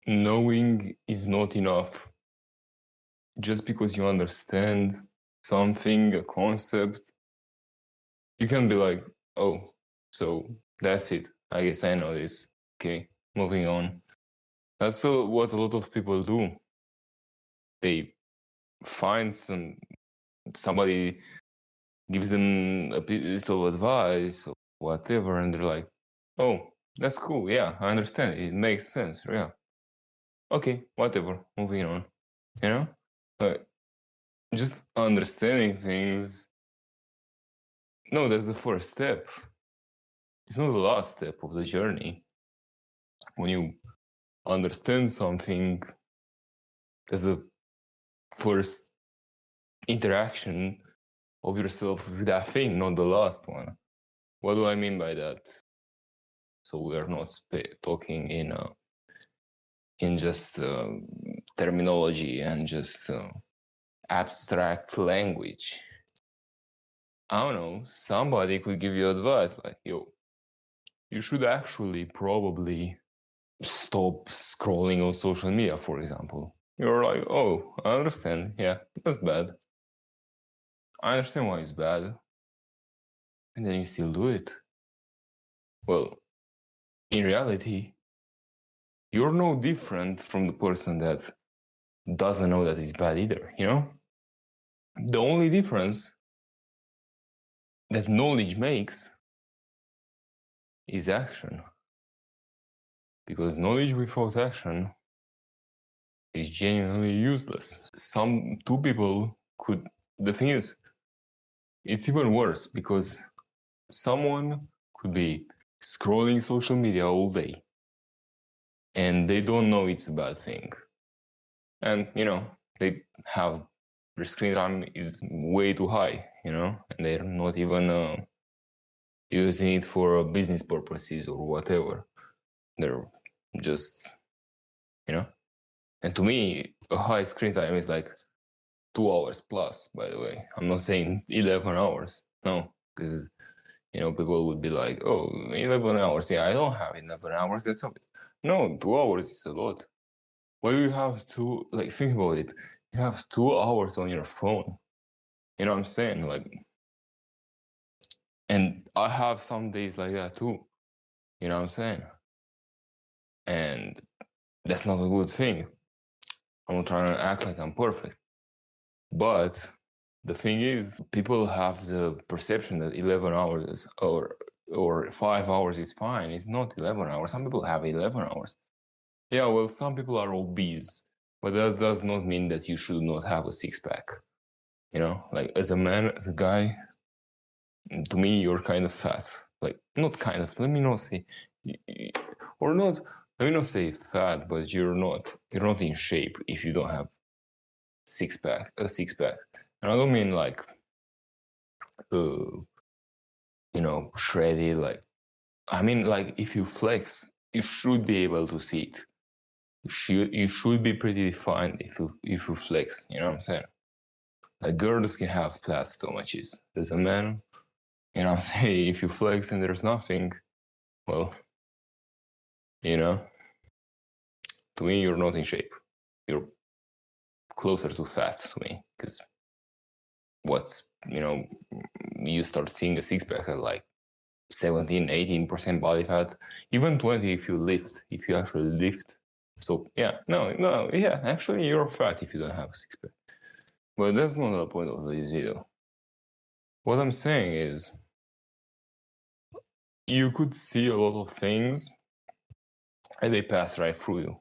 knowing is not enough. Just because you understand something, a concept, you can be like, oh, so that's it. I guess I know this. Okay, moving on. That's what a lot of people do. They find somebody gives them a piece of advice or whatever, and they're like, oh, that's cool. Yeah, I understand. It makes sense. Yeah. Okay, whatever. Moving on. You know? Like, just understanding things. No, that's the first step. It's not the last step of the journey. When you understand something, that's the first interaction of yourself with that thing, not the last one. What do I mean by that? So we are not talking in just terminology and just abstract language. I don't know, somebody could give you advice like, yo, you should actually probably stop scrolling on social media, for example. You're like, oh, I understand. Yeah, that's bad. I understand why it's bad. And then you still do it. Well, in reality, you're no different from the person that doesn't know that it's bad either, you know? The only difference that knowledge makes is action. Because knowledge without action is genuinely useless. Two people could. The thing is, it's even worse because someone could be scrolling social media all day and they don't know it's a bad thing. And, they have their screen time is way too high, and they're not even using it for business purposes or whatever. They're just, and to me, a high screen time is like 2 hours plus, by the way. I'm not saying 11 hours. No, because, people would be like, oh, 11 hours. Yeah, I don't have 11 hours. That's all. No, 2 hours is a lot. Why do you have to, think about it. You have 2 hours on your phone. You know what I'm saying? And I have some days like that too. You know what I'm saying? And that's not a good thing. I'm not trying to act like I'm perfect. But the thing is, people have the perception that 11 hours or 5 hours is fine. It's not 11 hours. Some people have 11 hours. Yeah, well, some people are obese, but that does not mean that you should not have a six-pack. As a man, as a guy, to me, you're kind of fat. Not kind of, let me not say, or not, let me not say fat, but you're not in shape if you don't have a six-pack. And I don't mean shredded, I mean, if you flex, you should be able to see it. You should be pretty defined if you flex, you know what I'm saying? Girls can have flat stomachs. As a man, I'm saying, if you flex and there's nothing, well, to me, you're not in shape. You're closer to fat to me, because you start seeing a six-pack at 17, 18% body fat, even 20 if you actually lift. So yeah, actually you're fat if you don't have a six-pack. But that's not the point of this video. What I'm saying is, you could see a lot of things and they pass right through you.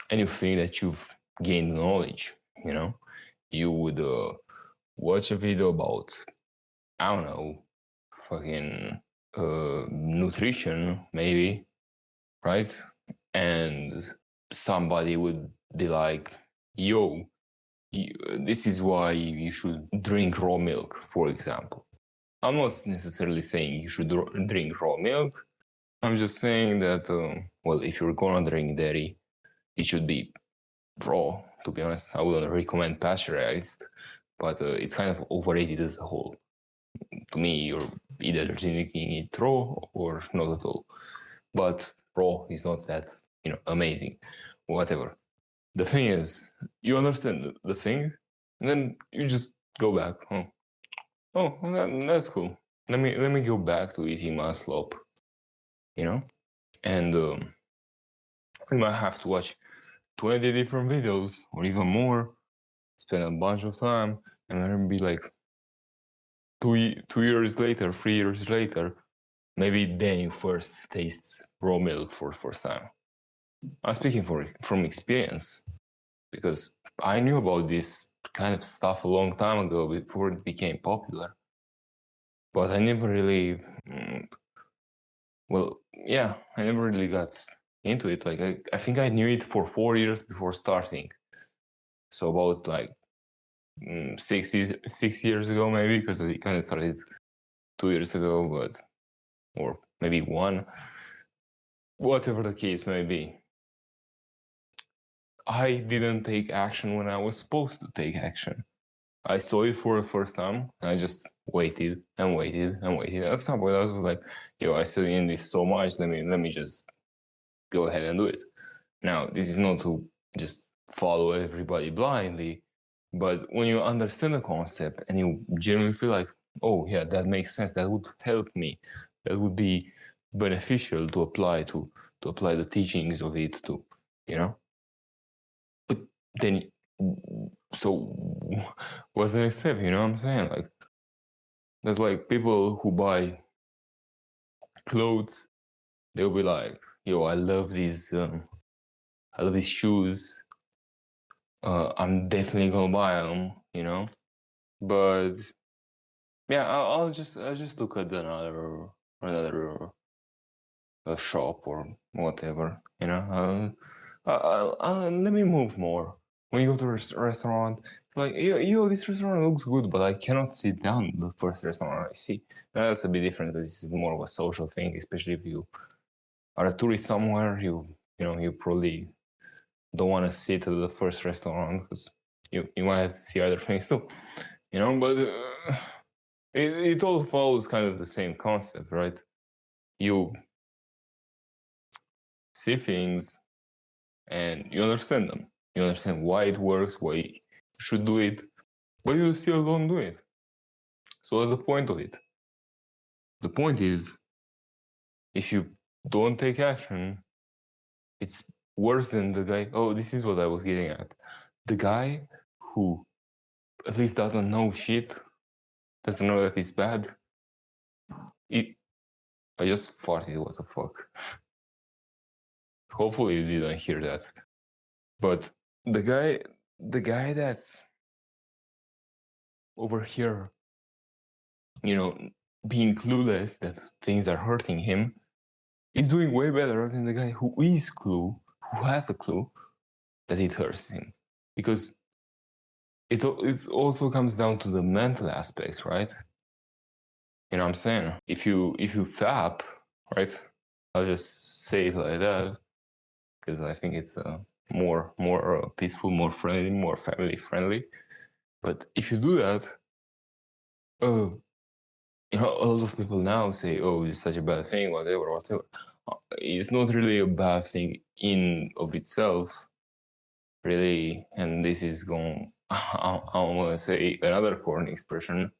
And you think that you've gained knowledge, You would watch a video about, I don't know, fucking nutrition, maybe, right? And somebody would be like, yo, this is why you should drink raw milk, for example. I'm not necessarily saying you should drink raw milk. I'm just saying that, if you're gonna drink dairy, it should be raw, to be honest. I wouldn't recommend pasteurized, but it's kind of overrated as a whole. To me, you're either drinking it raw or not at all. But raw is not that amazing, whatever. The thing is, you understand the thing, and then you just go back. Oh, that's cool. Let me go back to eating my slop, and you might have to watch 20 different videos or even more, spend a bunch of time, and then be like 2 years later, 3 years later, maybe then you first taste raw milk for the first time. I'm speaking from experience, because I knew about this kind of stuff a long time ago before it became popular. But I never really, I never really got into it. Like I think I knew it for 4 years before starting. So about like 6 years ago maybe, because I kind of started 2 years ago, or maybe one, whatever the case may be. I didn't take action when I was supposed to take action. I saw it for the first time, and I just waited and waited and waited. At some point, I was like, I study in this so much, let me just go ahead and do it. Now, this is not to just follow everybody blindly, but when you understand the concept and you genuinely feel like, oh yeah, that makes sense, that would help me, that would be beneficial to apply the teachings of it to, but then, so what's the next step? You know what I'm saying? Like, there's like people who buy clothes, they'll be like, I love these shoes, I'm definitely gonna buy them, but yeah, I'll just look at another shop or whatever, let me move more. When you go to a restaurant, like, this restaurant looks good, but I cannot sit down in the first restaurant I see. That's a bit different, because this is more of a social thing, especially if you are a tourist somewhere. You probably don't want to sit at the first restaurant, because you might have to see other things too, but it all follows kind of the same concept, right? You see things and you understand them. You understand why it works, why you should do it, but you still don't do it. So what's the point of it? The point is, if you don't take action, it's worse than the guy. Oh, this is what I was getting at. The guy who at least doesn't know shit, doesn't know that it's bad. I just farted, what the fuck. Hopefully you didn't hear that. But the guy that's over here, being clueless that things are hurting him, is doing way better than the guy who has a clue that it hurts him. Because it also comes down to the mental aspects, right? You know what I'm saying? If you fap, right? I'll just say it like that, because I think it's more peaceful, more friendly, more family friendly. But if you do that, a lot of people now say, "Oh, it's such a bad thing," whatever. It's not really a bad thing in of itself, really. And this is going. I'm gonna say another corn expression,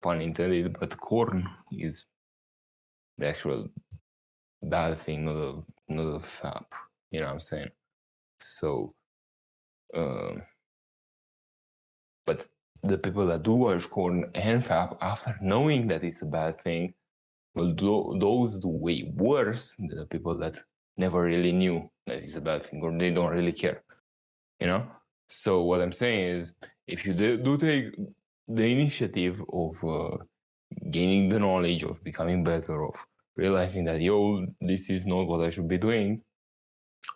pun intended. But corn is the actual bad thing, not a fap. You know what I'm saying? So, but the people that do watch corn and fap, after knowing that it's a bad thing, well, those do way worse than the people that never really knew that it's a bad thing, or they don't really care, So what I'm saying is, if you do take the initiative of gaining the knowledge, of becoming better, of realizing that, this is not what I should be doing,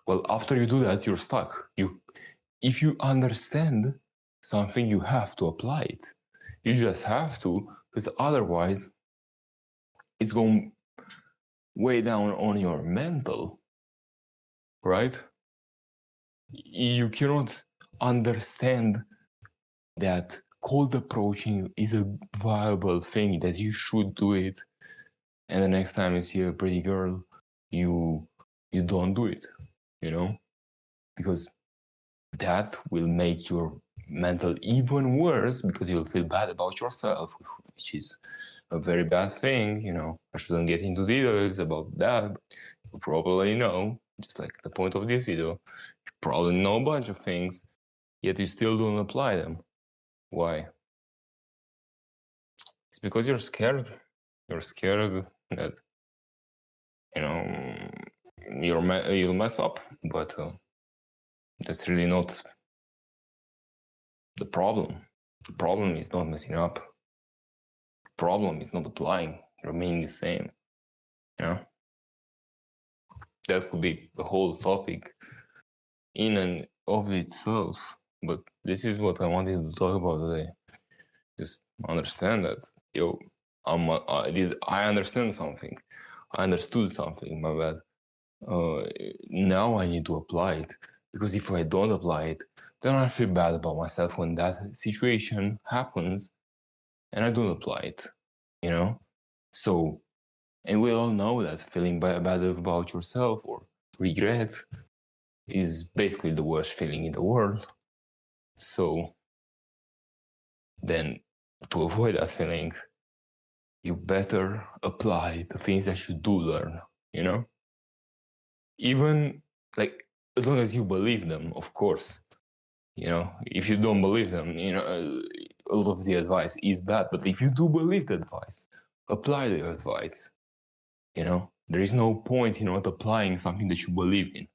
well, after you do that, you're stuck. If you understand something, you have to apply it. You just have to, because otherwise it's going way down on your mental, right? You cannot understand that cold approaching is a viable thing, that you should do it, and the next time you see a pretty girl, you don't do it. because that will make your mental even worse, because you'll feel bad about yourself, which is a very bad thing. I shouldn't get into details about that, but you probably know, just like the point of this video, you probably know a bunch of things, yet you still don't apply them. Why? It's because you're scared. You're scared that you'll mess up, but that's really not the problem. The problem is not messing up. The problem is not applying, remaining the same. That could be the whole topic in and of itself, but this is what I wanted to talk about today. Just understand that, I understand something. I understood something, my bad. Now I need to apply it, because if I don't apply it, then I feel bad about myself when that situation happens and I don't apply it, So, and we all know that feeling bad about yourself or regret is basically the worst feeling in the world. So then, to avoid that feeling, you better apply the things that you do learn, Even, like, as long as you believe them, of course. If you don't believe them, a lot of the advice is bad. But if you do believe the advice, apply the advice. There is no point in not applying something that you believe in.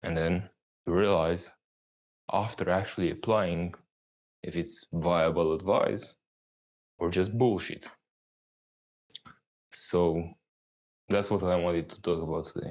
And then you realize, after actually applying, if it's viable advice or just bullshit. So that's what I wanted to talk about today.